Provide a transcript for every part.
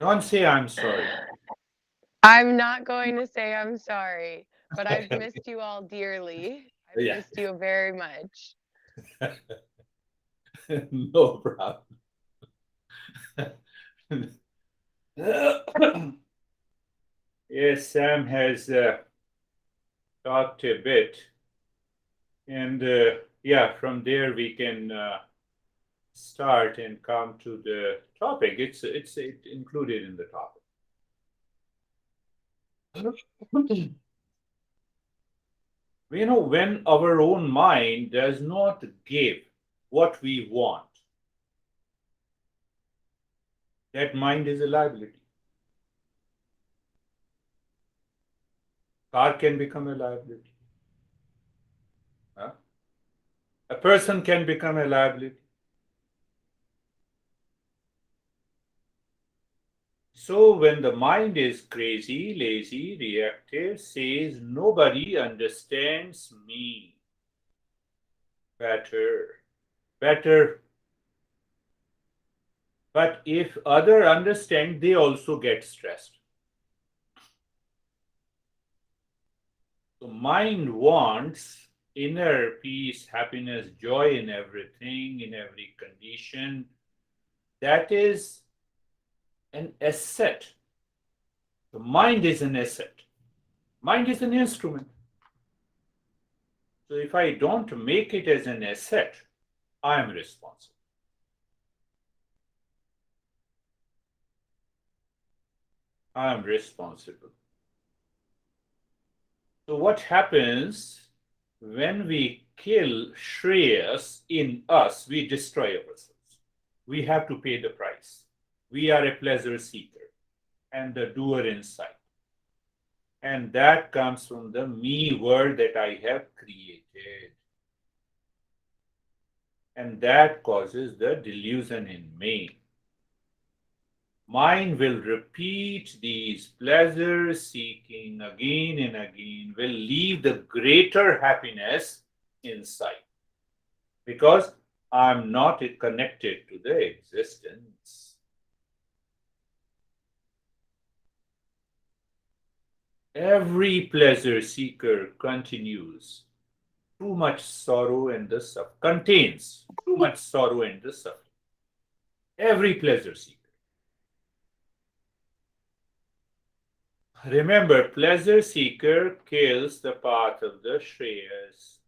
Don't say I'm sorry. I'm not going to say I'm sorry, but I've missed you all dearly. I've Yeah, missed you very much. no problem. Yes, Sam has talked a bit, and yeah, from there we can start and come to the topic. It's included in the topic. When our own mind does not give what we want, that mind is a liability. Car can become a liability. Huh? A person can become a liability. So when the mind is crazy, lazy, reactive, says nobody understands me better, better. But if other understand, they also get stressed. So mind wants inner peace, happiness, joy in everything, in every condition. That is an asset. The mind is an asset. Mind is an instrument. So if I don't make it as an asset, I am responsible. I am responsible. So what happens when we kill Shreyas in us, we destroy ourselves. We have to pay the price. We are a pleasure seeker and the doer inside. And that comes from the me world that I have created. And that causes the delusion in me. Mind will repeat these pleasures seeking again and again, will leave the greater happiness inside because I'm not connected to the existence. Every pleasure seeker continues too much sorrow and the suffering, contains too much sorrow and the suffering. Every pleasure seeker. Remember, pleasure seeker kills the path of the Shreyas.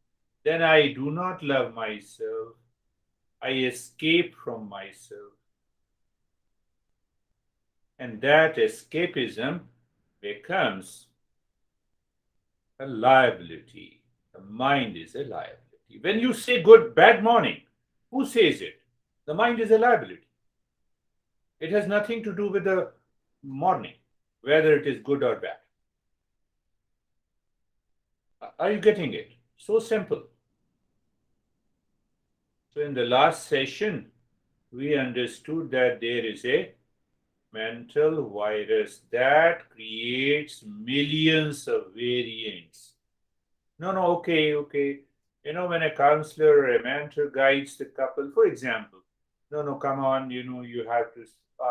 Then I do not love myself. I escape from myself. And that escapism becomes a liability. The mind is a liability. When you say bad morning, who says it? The mind is a liability. It has nothing to do with the morning, whether it is good or bad. Are you getting it? So simple. So, in the last session, we understood that there is a mental virus that creates millions of variants. No, no, okay. When a counselor or a mentor guides the couple, for example, no, come on, you have to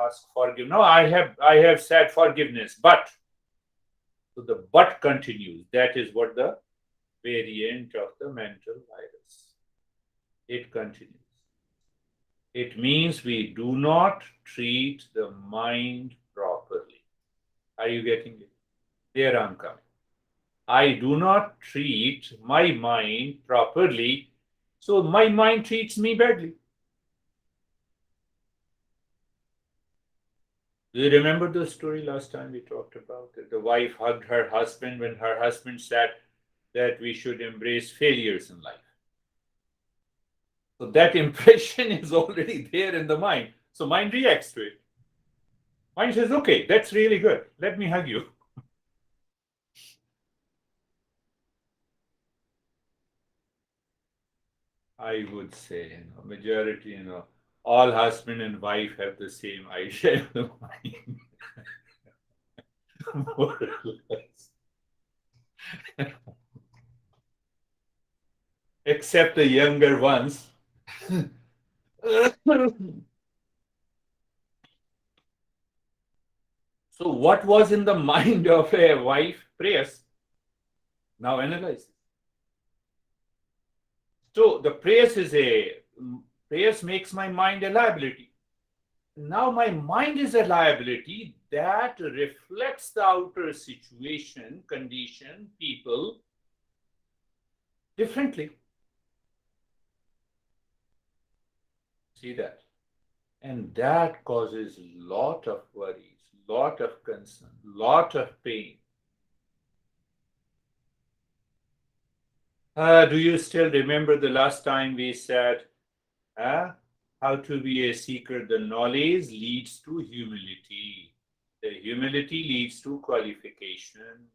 ask forgiveness. No, I have said forgiveness, but so the but continues. That is what the variant of the mental virus. It continues. It means we do not treat the mind properly. Are you getting it? There I'm coming. I do not treat my mind properly, so my mind treats me badly. Do you remember the story last time we talked about it? The wife hugged her husband when her husband said that we should embrace failures in life. So that impression is already there in the mind. So mind reacts to it. Mind says, okay, that's really good. Let me hug you. I would say, majority, all husband and wife have the same idea of the mind, more or less. Except the younger ones. So, what was in the mind of a wife? Prayers. Now analyze. So, the prayers makes my mind a liability. Now, my mind is a liability that reflects the outer situation, condition, people differently. See that? And that causes lot of worries, lot of concern, lot of pain. Do you still remember the last time we said, how to be a seeker? The knowledge leads to humility. The humility leads to qualification.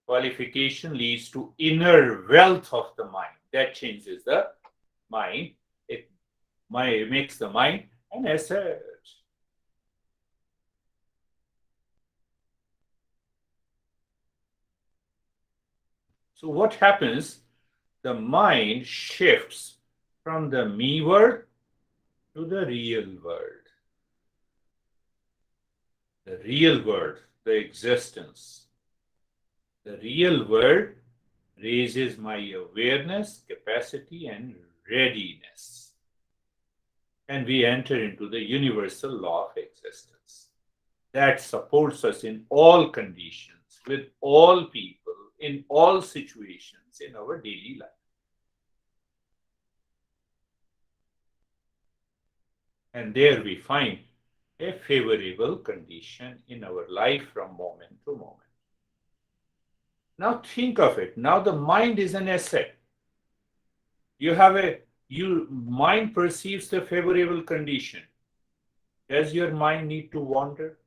Qualification leads to inner wealth of the mind. That changes the mind. It makes the mind an asset. So what happens? The mind shifts from the me world to the real world. The real world, the existence. The real world raises my awareness, capacity, and readiness. And we enter into the universal law of existence that supports us in all conditions, with all people, in all situations in our daily life. And there we find a favorable condition in our life from moment to moment. Now think of it. Now the mind is an asset. Your mind perceives the favorable condition. Does your mind need to wander?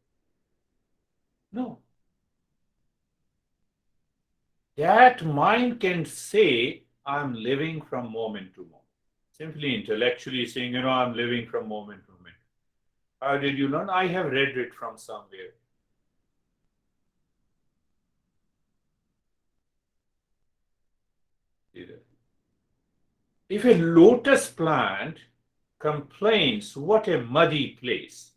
No. That mind can say, I'm living from moment to moment. Simply intellectually saying, I'm living from moment to moment. How did you learn? I have read it from somewhere. If a lotus plant complains, what a muddy place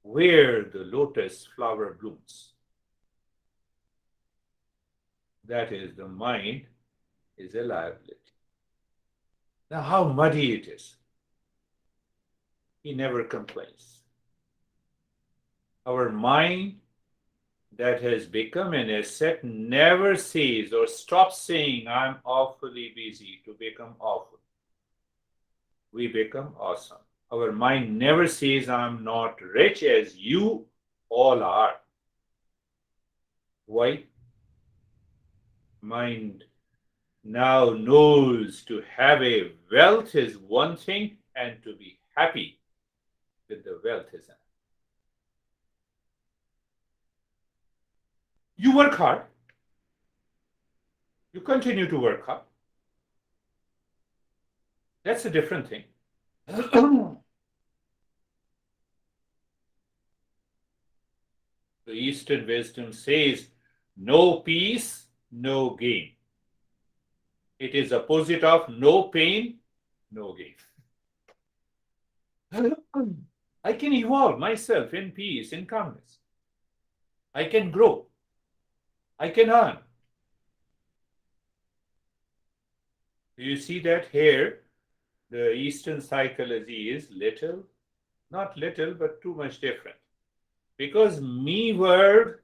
where the lotus flower blooms. That is, the mind is a liability. Now, how muddy it is. He never complains. Our mind that has become an asset never says or stops saying, I'm awfully busy to become awful. We become awesome. Our mind never says, I'm not rich as you all are. Why? Mind now knows to have a wealth is one thing and to be happy with the wealth is another. You work hard. You continue to work hard. That's a different thing. The Eastern wisdom says, no peace, no gain. It is opposite of no pain, no gain. I can evolve myself in peace, in calmness. I can grow. I can earn. Do you see that here? The Eastern psychology is not little, but too much different. Because me word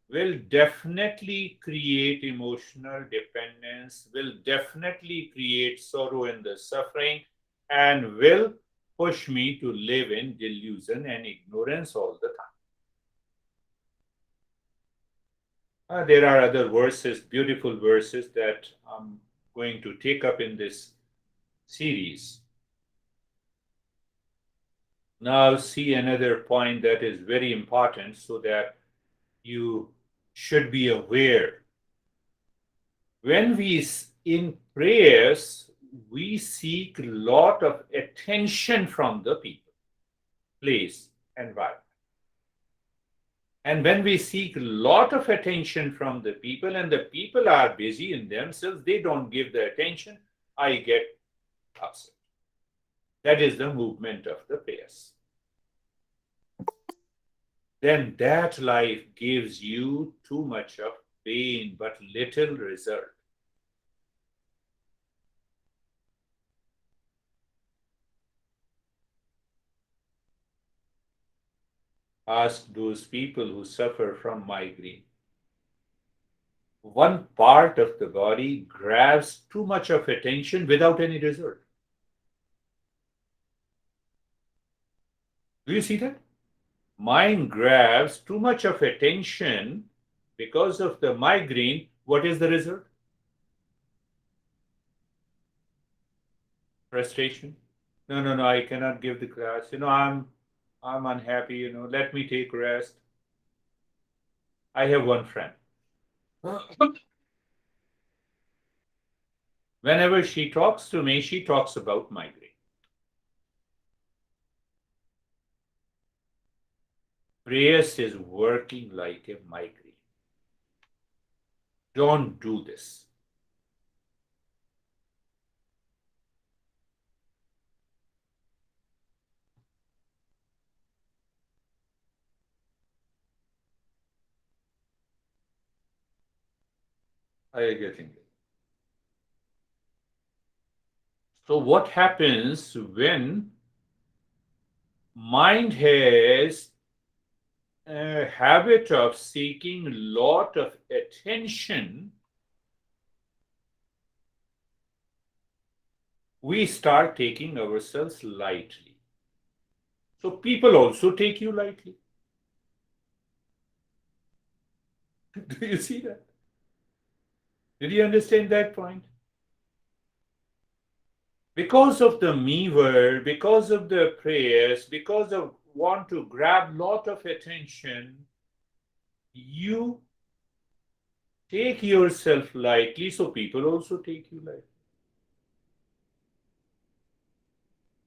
will definitely create emotional dependence, will definitely create sorrow and the suffering, and will push me to live in delusion and ignorance all the time. There are other verses, beautiful verses that I'm going to take up in this series. Now, see another point that is very important so that you should be aware. When we in prayers, we seek a lot of attention from the people, place, environment. And when we seek a lot of attention from the people and the people are busy in themselves, they don't give the attention, I get upset. That is the movement of the prayers. then that life gives you too much of pain but little result. Ask those people who suffer from migraine. One part of the body grabs too much of attention without any result. Do you see that? Mind grabs too much of attention because of the migraine. What is the result? Frustration. No, no, no, I cannot give the class. I'm unhappy, let me take rest. I have one friend. Whenever she talks to me, she talks about migraine. Shreyas is working like a migraine. Don't do this. Are you getting it? So what happens when mind has a habit of seeking a lot of attention? We start taking ourselves lightly. So people also take you lightly. Do you see that? Did you understand that point? Because of the me word, because of the prayers, because of want to grab lot of attention, you take yourself lightly, so people also take you lightly.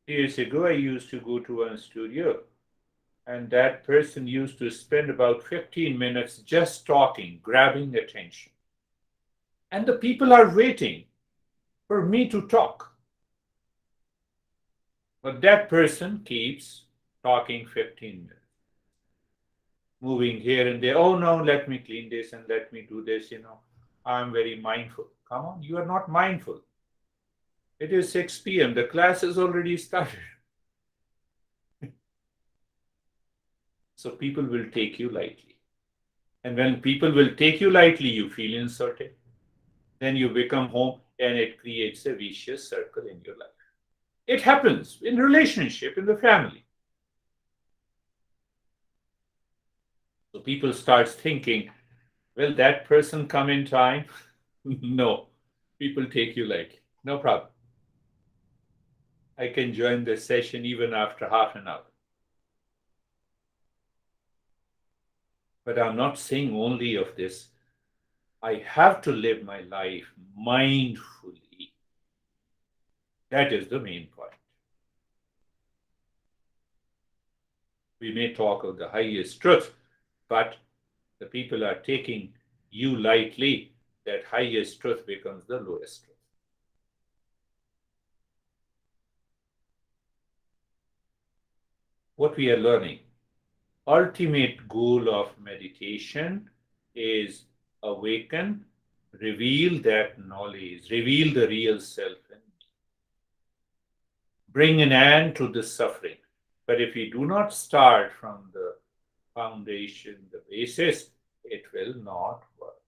Years ago, I used to go to one studio, and that person used to spend about 15 minutes just talking, grabbing attention. And the people are waiting for me to talk. But that person keeps talking 15 minutes, moving here and there. Oh no, let me clean this and let me do this. I'm very mindful. Come on, you are not mindful. It is 6 p.m. The class has already started. So people will take you lightly. And when people will take you lightly, you feel insulted. Then you become home and it creates a vicious circle in your life. It happens in relationship, in the family. So people start thinking, will that person come in time? No. People take you lightly. No problem. I can join the session even after half an hour. But I'm not saying only of this. I have to live my life mindfully. That is the main point. We may talk of the highest truth, but the people are taking you lightly. That highest truth becomes the lowest truth. What we are learning, ultimate goal of meditation is awaken, reveal that knowledge, reveal the real self in me, bring an end to the suffering. But if we do not start from the foundation, the basis, it will not work.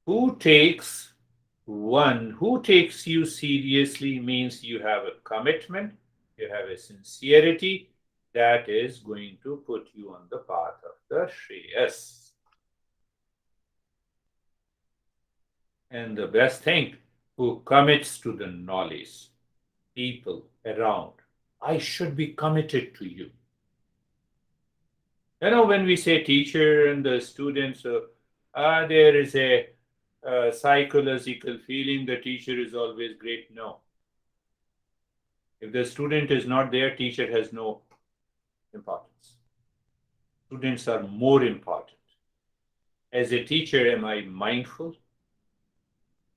Who takes you seriously means you have a commitment, you have a sincerity that is going to put you on the path of the Shreyas. And the best thing, who commits to the knowledge, people around. I should be committed to you. When we say teacher and the students, there is a psychological feeling the teacher is always great. No. If the student is not there, teacher has no importance. Students are more important. As a teacher, am I mindful?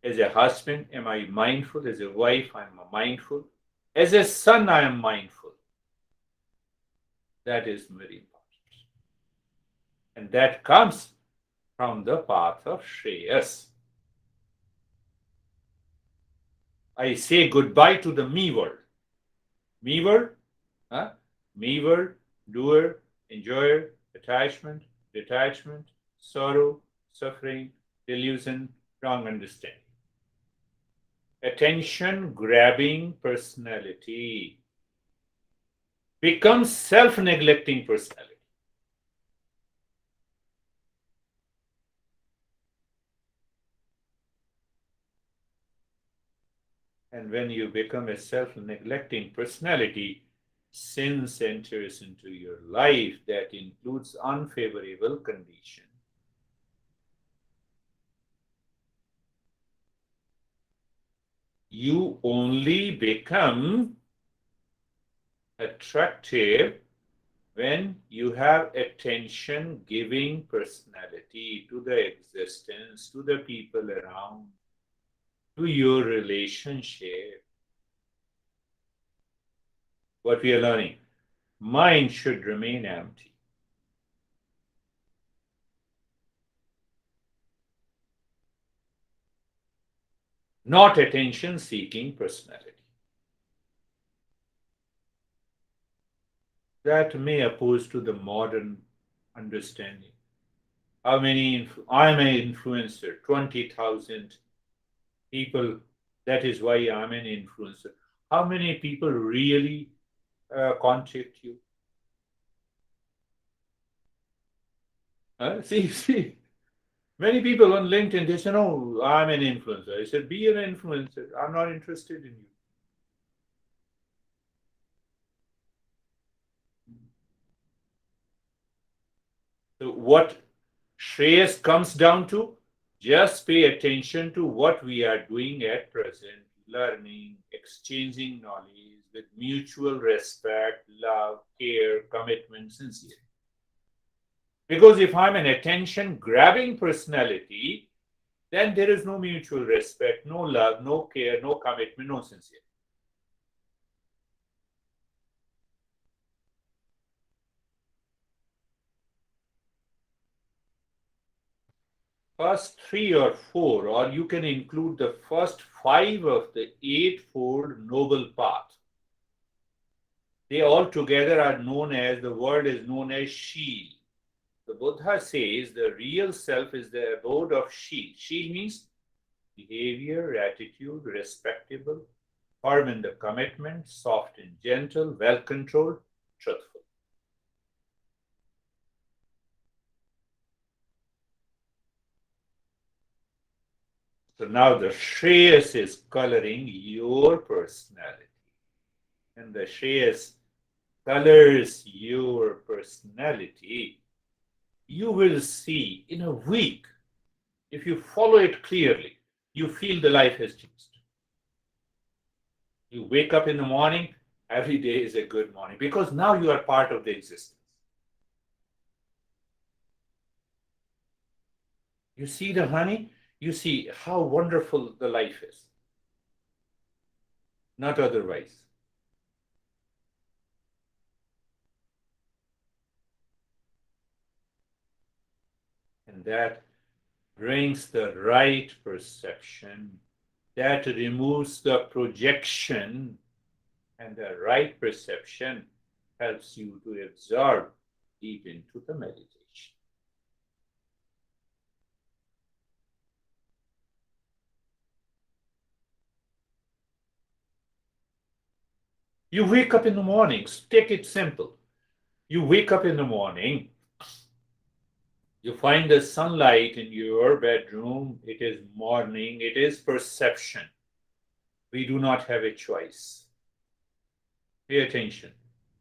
As a husband, am I mindful? As a wife, I'm mindful. As a son, I am mindful. That is very important. And that comes from the path of Shreyas. I say goodbye to the me world. Me world, huh? Me world, doer, enjoyer, attachment, detachment, sorrow, suffering, delusion, wrong understanding. Attention grabbing personality becomes self neglecting personality. And when you become a self neglecting personality, sins enters into your life that includes unfavorable condition. You only become attractive when you have attention giving personality to the existence, to the people around, to your relationship. What we are learning, mind should remain empty. Not attention seeking personality. That may oppose to the modern understanding. How many, I'm an influencer, 20,000 people, that is why I'm an influencer. How many people really contact you? See, many people on LinkedIn, they say, no, I'm an influencer. I said, be an influencer. I'm not interested in you. So what Shreyas comes down to, just pay attention to what we are doing at present, learning, exchanging knowledge with mutual respect, love, care, commitment, sincerity. Because if I'm an attention grabbing personality, then there is no mutual respect, no love, no care, no commitment, no sincerity. First three or four, or you can include the first five of the eightfold noble path. They all together are known as, the word is known as Sheel. The Buddha says the real self is the abode of Sheel. Sheel means behavior, attitude, respectable, firm in the commitment, soft and gentle, well controlled, truthful. So now the Shreyas is coloring your personality. And the Shreyas colors your personality. You will see in a week, if you follow it clearly, you feel the life has changed. You wake up in the morning, every day is a good morning because now you are part of the existence. You see the honey, you see how wonderful the life is, not otherwise. And that brings the right perception, that removes the projection, and the right perception helps you to absorb deep into the meditation. You wake up in the mornings, take it simple. You wake up in the morning, you find the sunlight in your bedroom, it is morning, it is perception. We do not have a choice. Pay attention.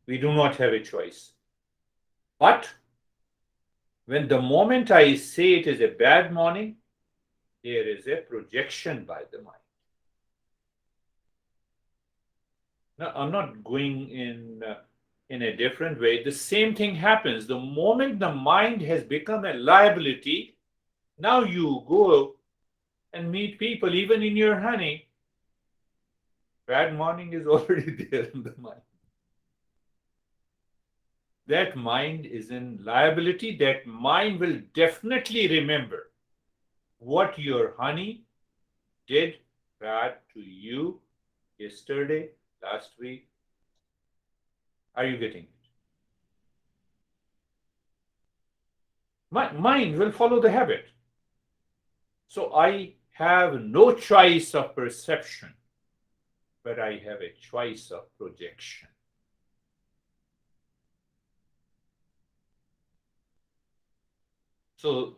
We do not have a choice. But when the moment I say it is a bad morning, there is a projection by the mind. Now, I'm not going in a different way. The same thing happens. The moment the mind has become a liability, now you go and meet people, even in your honey. Bad morning is already there in the mind. that mind is in liability. That mind will definitely remember what your honey did bad to you yesterday, last week. Are you getting it? My mind will follow the habit. So I have no choice of perception, but I have a choice of projection. So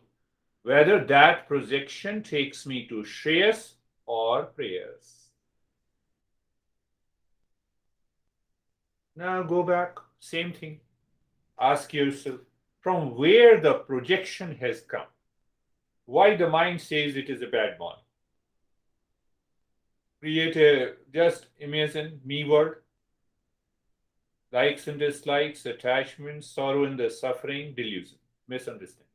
whether that projection takes me to Shreyas or prayers. Now go back, same thing. Ask yourself from where the projection has come. Why the mind says it is a bad one. Create a, just imagine me world, likes and dislikes, attachments, sorrow and the suffering, delusion, misunderstanding.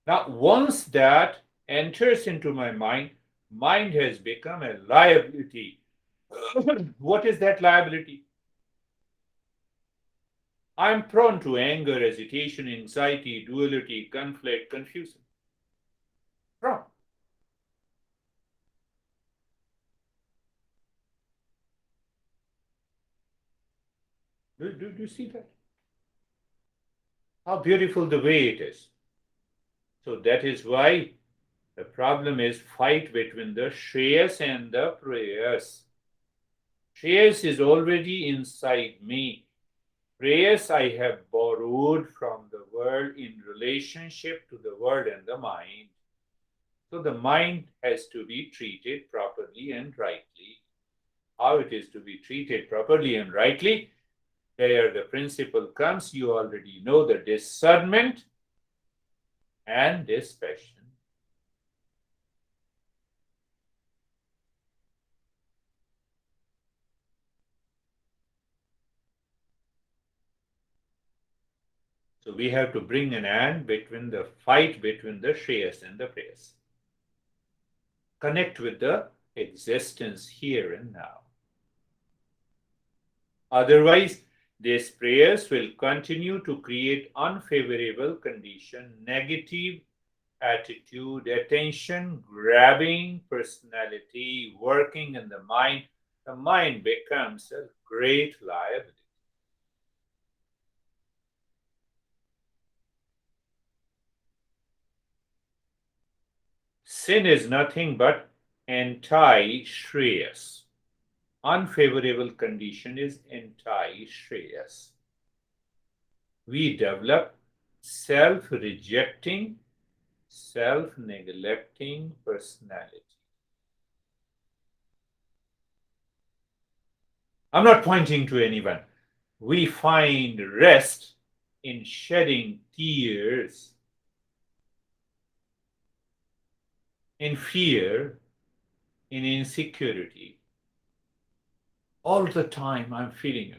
Now, once that enters into my mind, mind has become a liability. What is that liability? I'm prone to anger, agitation, anxiety, duality, conflict, confusion. Prone. Do you see that? How beautiful the way it is. So that is why the problem is fight between the Shreyas and the prayers. Shreyas is already inside me. Prayers I have borrowed from the world in relationship to the world and the mind. So the mind has to be treated properly and rightly. How it is to be treated properly and rightly, there the principle comes. You already know the discernment and dispassion. So we have to bring an end between the fight between the Shreyas and the prayers. Connect with the existence here and now. Otherwise, these prayers will continue to create unfavorable condition, negative attitude, attention, grabbing personality, working in the mind. The mind becomes a great liability. Sin is nothing but anti-Shreyas. Unfavorable condition is anti-Shreyas. We develop self-rejecting, self-neglecting personality. I'm not pointing to anyone. We find rest in shedding tears, in fear, in insecurity. All the time I'm feeling,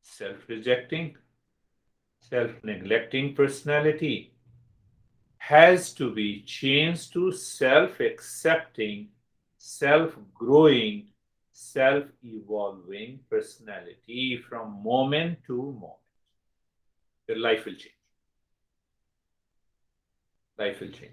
self-rejecting, self-neglecting personality has to be changed to self-accepting, self-growing, self-evolving personality from moment to moment. Your life will change. Life will change.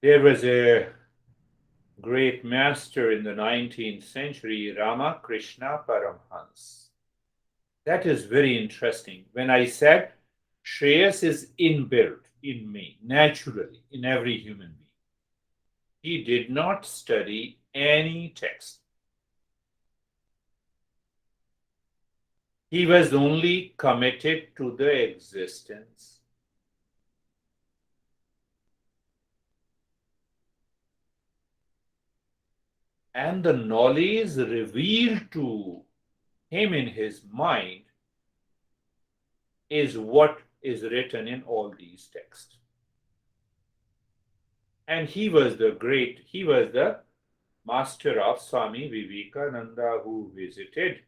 There was a great master in the 19th century, Ramakrishna Paramhans. That is very interesting. When I said Shreyas is inbuilt in me, naturally, in every human being, he did not study any text. He was only committed to the existence. And the knowledge revealed to him in his mind is what is written in all these texts. And he was the master of Swami Vivekananda, who visited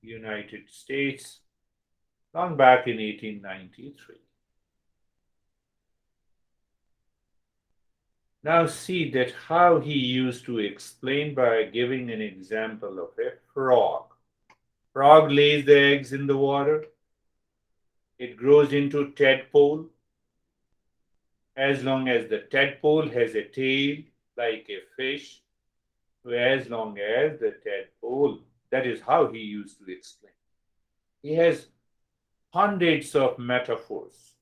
United States long back in 1893. Now see that how he used to explain by giving an example of a frog. Frog lays the eggs in the water. It grows into tadpole. As long as the tadpole has a tail like a fish, so as long as the tadpole, that is how he used to explain. He has hundreds of metaphors.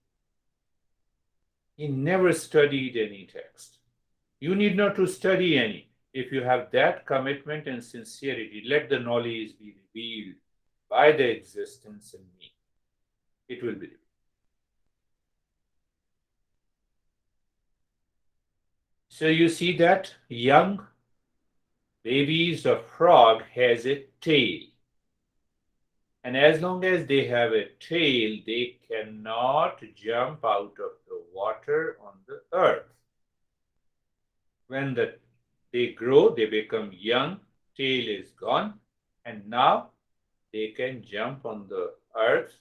He never studied any text. You need not to study any. If you have that commitment and sincerity, let the knowledge be revealed by the existence in me. It will be revealed. So you see that young babies of frog has a tail. And as long as they have a tail, they cannot jump out of the water on the earth. When they grow, they become young, tail is gone, and now they can jump on the earth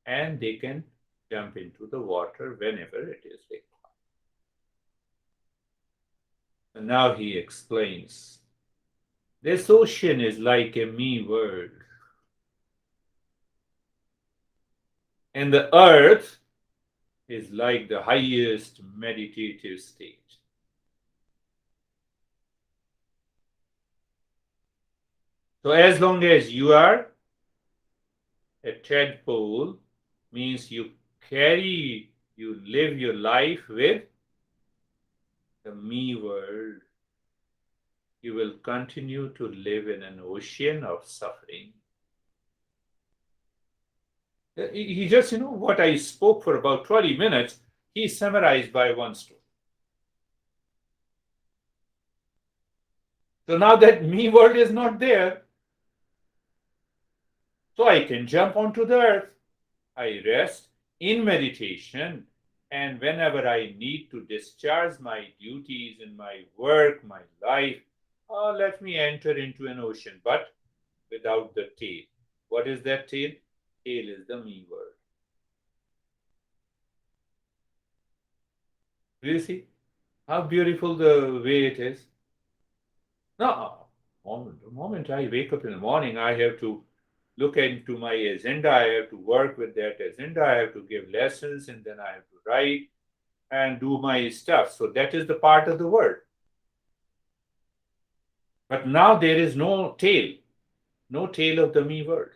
and they can jump into the water whenever it is required. And now he explains this ocean is like a me world. And the earth is like the highest meditative state. So as long as you are a tadpole, means you live your life with the me world, you will continue to live in an ocean of suffering. He just, what I spoke for about 20 minutes, he summarized by one story. So now that me world is not there, so I can jump onto the earth. I rest in meditation, and whenever I need to discharge my duties in my work, my life, let me enter into an ocean, but without the tail. What is that tail? Tail is the me world. Do you see how beautiful the way it is? Now, the moment I wake up in the morning, I have to look into my agenda. I have to work with that agenda. I have to give lessons, and then I have to write and do my stuff. So that is the part of the world. But now there is no tail of the me world.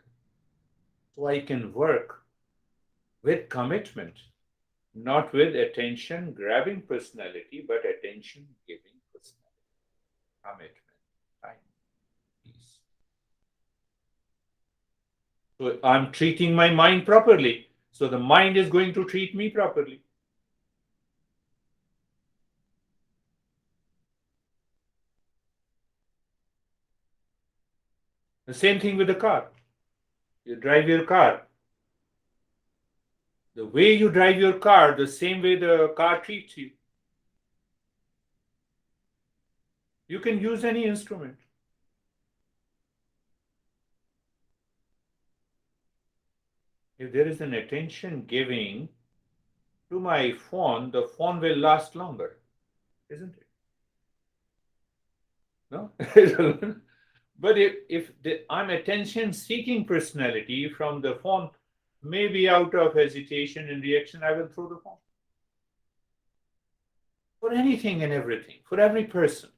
So I can work with commitment, not with attention grabbing personality, but attention giving personality. Commitment, time, peace. So I'm treating my mind properly. So the mind is going to treat me properly. The same thing with the car. You drive your car. The way you drive your car, the same way the car treats you. You can use any instrument. If there is an attention giving to my phone, the phone will last longer, isn't it? No? But if I'm attention seeking personality from the phone, maybe out of hesitation and reaction, I will throw the phone. For anything and everything, for every person.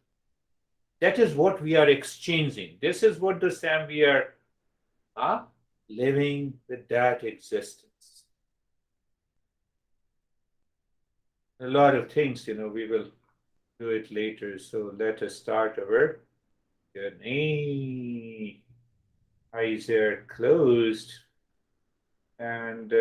That is what we are exchanging. This is what the Sam we are living with that existence. A lot of things, we will do it later. So let us start our journey. Eyes are closed and